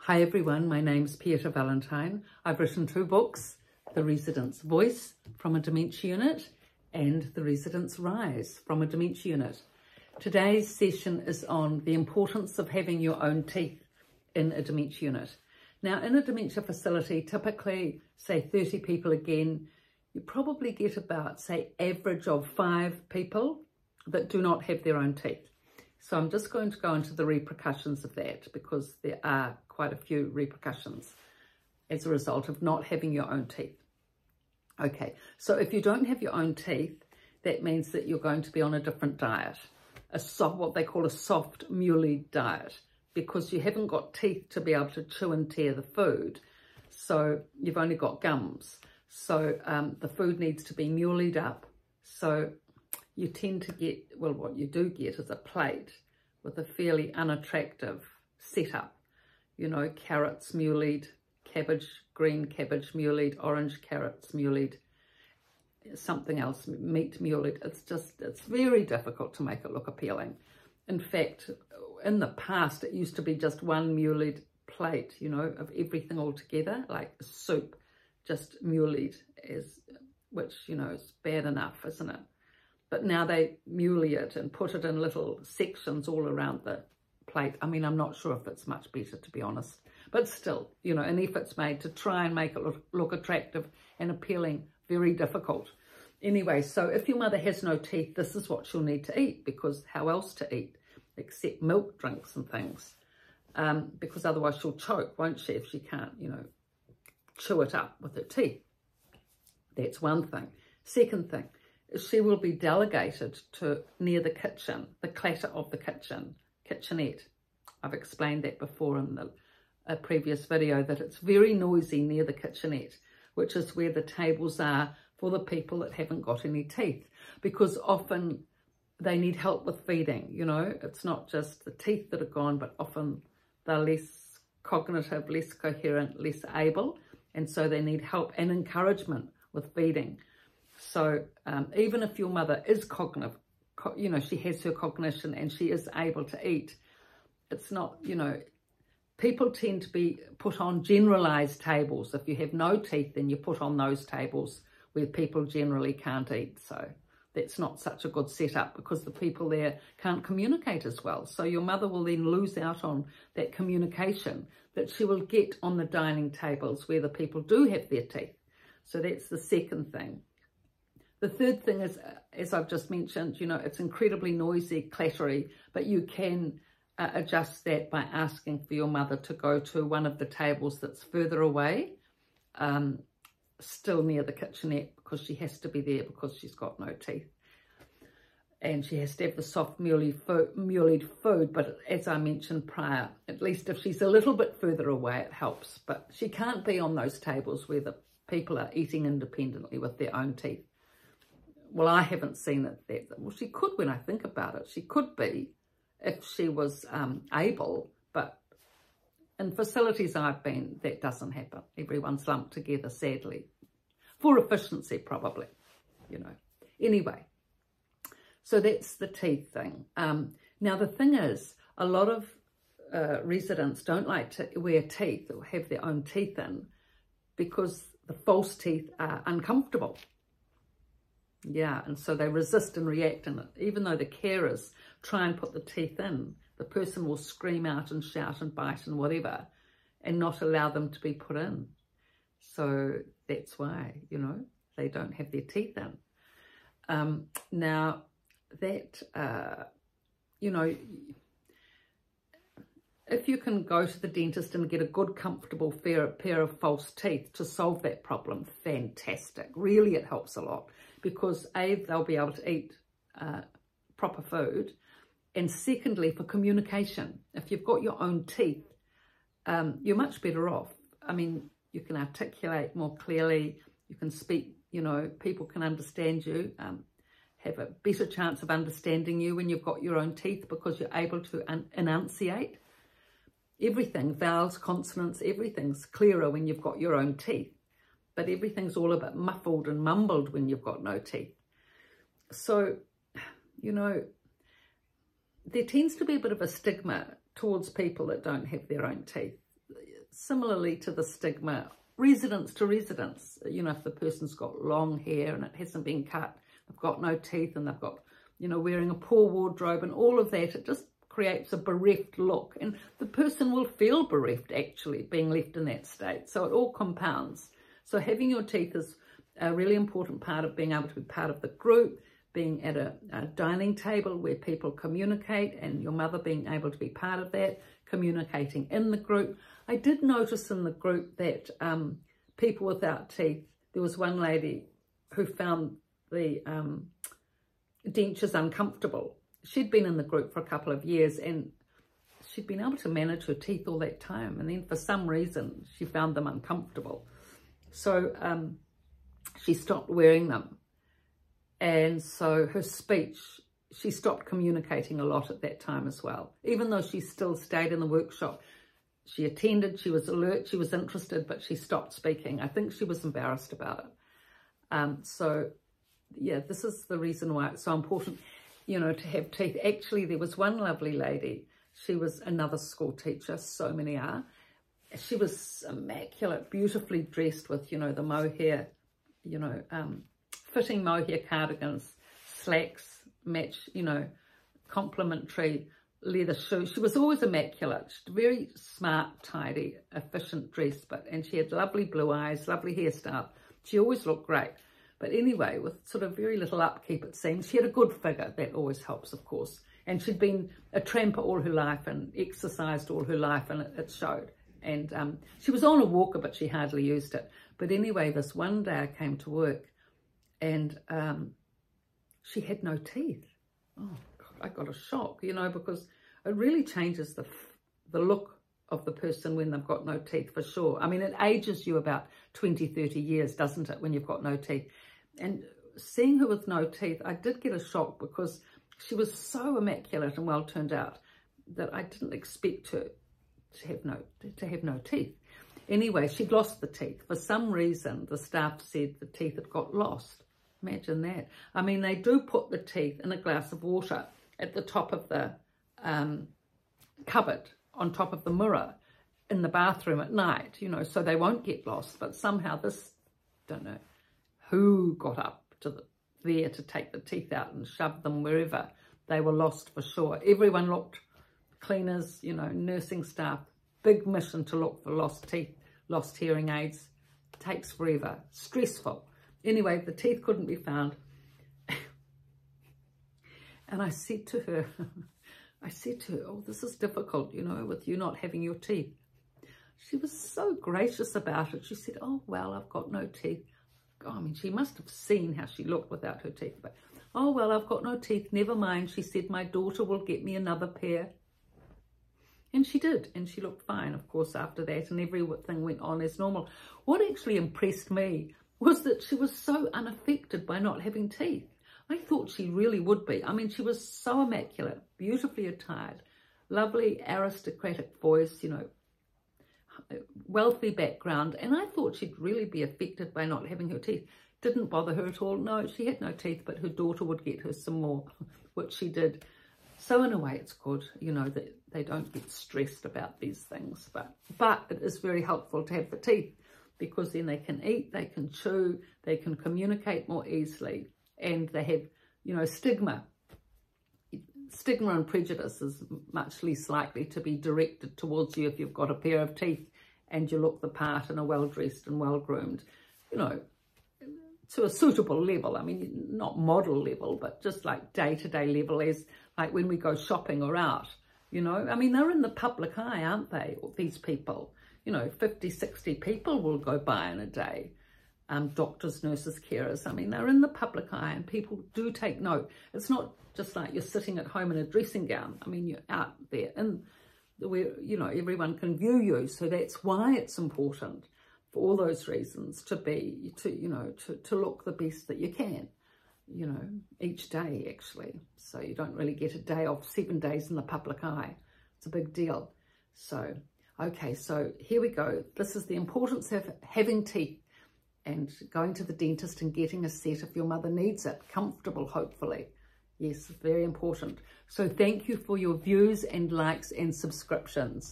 Hi everyone, my name's Pieta Valentine. I've written 2 books, The Resident's Voice from a Dementia Unit and The Resident's Rise from a Dementia Unit. Today's session is on the importance of having your own teeth in a dementia unit. Now in a dementia facility, typically say 30 people again, you probably get about say average of 5 people that do not have their own teeth. So I'm just going to go into the repercussions of that because there are quite a few repercussions as a result of not having your own teeth. Okay, so if you don't have your own teeth, that means that you're going to be on a different diet, what they call a soft muley diet, because you haven't got teeth to be able to chew and tear the food. So you've only got gums. So the food needs to be muleyed up. So you tend to get, well, what you do get is a plate with a fairly unattractive setup. You know, carrots muleyed, cabbage, green cabbage muleyed, orange carrots muleyed, something else, meat muleyed. It's very difficult to make it look appealing. In fact, in the past, it used to be just one muleyed plate, you know, of everything all together, like a soup, just muleyed, which, you know, is bad enough, isn't it? But now they muley it and put it in little sections all around the plate. I mean, I'm not sure if it's much better, to be honest. But still, you know, an effort's made to try and make it look attractive and appealing. Very difficult. Anyway, so if your mother has no teeth, this is what she'll need to eat, because how else to eat except milk drinks and things? Because otherwise she'll choke, won't she, if she can't, you know, chew it up with her teeth. That's one thing. Second thing, she will be delegated to near the kitchen, the clatter of the kitchenette. I've explained that before in a previous video, that it's very noisy near the kitchenette, which is where the tables are for the people that haven't got any teeth, because often they need help with feeding, you know. It's not just the teeth that are gone, but often they're less cognitive, less coherent, less able, and so they need help and encouragement with feeding. So even if your mother is cognitive, you know, she has her cognition and she is able to eat, it's not, you know, people tend to be put on generalized tables. If you have no teeth, then you put on those tables where people generally can't eat. So that's not such a good setup, because the people there can't communicate as well. So your mother will then lose out on that communication that she will get on the dining tables where the people do have their teeth. So that's the second thing. The third thing is, as I've just mentioned, you know, it's incredibly noisy, clattery, but you can adjust that by asking for your mother to go to one of the tables that's further away, still near the kitchenette, because she has to be there because she's got no teeth. And she has to have the soft muleyed food, but as I mentioned prior, at least if she's a little bit further away, it helps. But she can't be on those tables where the people are eating independently with their own teeth. Well, I haven't seen it well, she could, when I think about it. She could be if she was able, but in facilities I've been, that doesn't happen. Everyone's lumped together, sadly. For efficiency, probably, you know. Anyway, so that's the teeth thing. Now, the thing is, a lot of residents don't like to wear teeth or have their own teeth in because the false teeth are uncomfortable. Yeah, and so they resist and react, and even though the carers try and put the teeth in, the person will scream out and shout and bite and whatever, and not allow them to be put in. So that's why, you know, they don't have their teeth in. Now, that, you know, if you can go to the dentist and get a good, comfortable pair of false teeth to solve that problem, fantastic. Really, it helps a lot, because A, they'll be able to eat proper food, and secondly, for communication. If you've got your own teeth, you're much better off. I mean, you can articulate more clearly, you can speak, you know, people can understand you, have a better chance of understanding you when you've got your own teeth, because you're able to enunciate. Everything, vowels, consonants, everything's clearer when you've got your own teeth. But everything's all a bit muffled and mumbled when you've got no teeth. So, you know, there tends to be a bit of a stigma towards people that don't have their own teeth. similarly to the stigma, residence to residence, you know, if the person's got long hair and it hasn't been cut, they've got no teeth, and they've got, you know, wearing a poor wardrobe and all of that, it just creates a bereft look, and the person will feel bereft actually being left in that state. So it all compounds. So having your teeth is a really important part of being able to be part of the group, being at a dining table where people communicate, and your mother being able to be part of that, communicating in the group. I did notice in the group that people without teeth, there was one lady who found the dentures uncomfortable. She'd been in the group for a couple of years, and she'd been able to manage her teeth all that time, and then for some reason she found them uncomfortable. So she stopped wearing them, and so her speech, she stopped communicating a lot at that time as well. Even though she still stayed in the workshop, she attended, she was alert, she was interested, but she stopped speaking. I think she was embarrassed about it. So yeah, this is the reason why it's so important, you know, to have teeth. Actually, there was one lovely lady. She was another school teacher, so many are. She was immaculate, beautifully dressed with, you know, the mohair, you know, fitting mohair cardigans, slacks, match, you know, complimentary leather shoes. She was always immaculate, very smart, tidy, efficient dress, and she had lovely blue eyes, lovely hairstyle. She always looked great. But anyway, with sort of very little upkeep, it seems. She had a good figure. That always helps, of course. And she'd been a tramper all her life and exercised all her life, and it showed. And she was on a walker, but she hardly used it. But anyway, this one day I came to work, and she had no teeth. Oh, God, I got a shock, you know, because it really changes the look of the person when they've got no teeth, for sure. I mean, it ages you about 20, 30 years, doesn't it, when you've got no teeth? And seeing her with no teeth, I did get a shock, because she was so immaculate and well turned out that I didn't expect her to have no teeth. Anyway, she'd lost the teeth. For some reason, the staff said the teeth had got lost. Imagine that. I mean, they do put the teeth in a glass of water at the top of the cupboard, on top of the mirror in the bathroom at night, you know, so they won't get lost. But somehow this, don't know who got up to there to take the teeth out and shove them wherever. They were lost for sure. Everyone looked, cleaners, you know, nursing staff, big mission to look for lost teeth, lost hearing aids. Takes forever, stressful. Anyway, the teeth couldn't be found. And I said to her, oh, this is difficult, you know, with you not having your teeth. She was so gracious about it. She said, oh, well, I've got no teeth. Oh, I mean, she must have seen how she looked without her teeth. But, oh, well, I've got no teeth. Never mind. She said, my daughter will get me another pair. And she did. And she looked fine, of course, after that. And everything went on as normal. What actually impressed me was that she was so unaffected by not having teeth. I thought she really would be. I mean, she was so immaculate, beautifully attired, lovely aristocratic voice, you know, wealthy background. And I thought she'd really be affected by not having her teeth. Didn't bother her at all. No, she had no teeth, but her daughter would get her some more, which she did. So in a way, it's good, you know, that they don't get stressed about these things. But it is very helpful to have the teeth, because then they can eat, they can chew, they can communicate more easily. And they have, you know, stigma and prejudice is much less likely to be directed towards you if you've got a pair of teeth and you look the part and are well-dressed and well-groomed, you know, to a suitable level. I mean, not model level, but just like day-to-day level, as like when we go shopping or out, you know. I mean, they're in the public eye, aren't they, these people? You know, 50, 60 people will go by in a day. Doctors, nurses, carers. I mean, they're in the public eye, and people do take note. It's not just like you're sitting at home in a dressing gown. I mean, you're out there, and where, you know, everyone can view you. So that's why it's important, for all those reasons, to look the best that you can, you know, each day actually. So you don't really get a day off, 7 days in the public eye. It's a big deal. So, okay, so here we go. This is the importance of having teeth, and going to the dentist and getting a set if your mother needs it. Comfortable, hopefully. Yes, very important. So thank you for your views and likes and subscriptions.